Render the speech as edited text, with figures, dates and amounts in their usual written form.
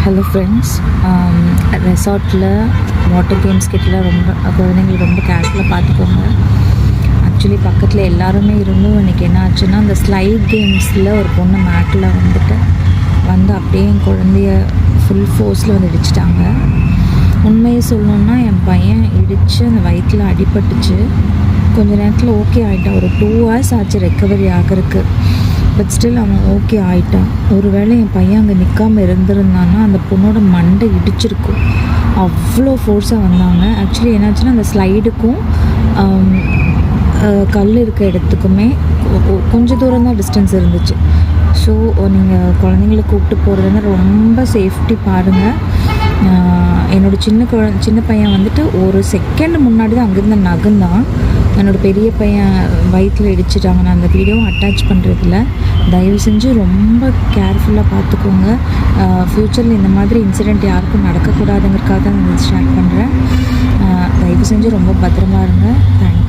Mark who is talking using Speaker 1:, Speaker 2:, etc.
Speaker 1: Hello friends, ரெசார்ட்டில் water games கிட்டலாம் குழந்தைங்களுக்கு ரொம்ப கேர்ஃபுல்லாக பார்த்துக்கோங்க. ஆக்சுவலி பக்கத்தில் எல்லாருமே இருந்தும் இன்றைக்கி என்ன ஆச்சுன்னா, அந்த ஸ்லைட் கேம்ஸில் ஒரு பொண்ணு மேட்டில் வந்து அப்படியே என் குழந்தைய ஃபுல் ஃபோர்ஸில் இடிச்சிட்டாங்க. உண்மையை சொல்லணுன்னா என் பையன் இடித்து அந்த வயிற்றில் அடிபட்டுச்சு. கொஞ்ச நேரத்தில் ஓகே ஆகிட்டான். ஒரு 2 hours ஆச்சு ரெக்கவரி ஆகிறதுக்கு. பட் ஸ்டில் அவன் ஓகே ஆகிட்டான். ஒருவேளை என் பையன் அங்கே நிற்காமல் இருந்திருந்தான்னா அந்த பொண்ணோட மண்டை இடிச்சிருக்கும். அவ்வளோ ஃபோர்ஸாக வந்தாங்க. ஆக்சுவலி என்னாச்சுன்னா, அந்த ஸ்லைடுக்கும் கல் இருக்க இடத்துக்குமே கொஞ்சம் தூரம் தான் டிஸ்டன்ஸ் இருந்துச்சு. ஸோ நீங்கள் குழந்தைங்கள கூப்பிட்டு போகிறதுன்னா ரொம்ப சேஃப்டி பாருங்கள். என்னோடய சின்ன பையன் ஒரு செகண்ட் முன்னாடி தான் அங்கேருந்து நகர்ந்தான். என்னோடய பெரிய பையன் வயிற்றில் இடிச்சிட்டாங்க. நான் அந்த வீடியோவும் அட்டாச் பண்ணுறதில்ல. தயவு செஞ்சு ரொம்ப கேர்ஃபுல்லாக பார்த்துக்கோங்க. ஃப்யூச்சரில் இந்த மாதிரி இன்சிடெண்ட் யாருக்கும் நடக்கக்கூடாதுங்கிறதுக்காக தான் நான் ஷேர் பண்ணுறேன். தயவு செஞ்சு ரொம்ப பத்திரமா இருங்க. தேங்க்யூ.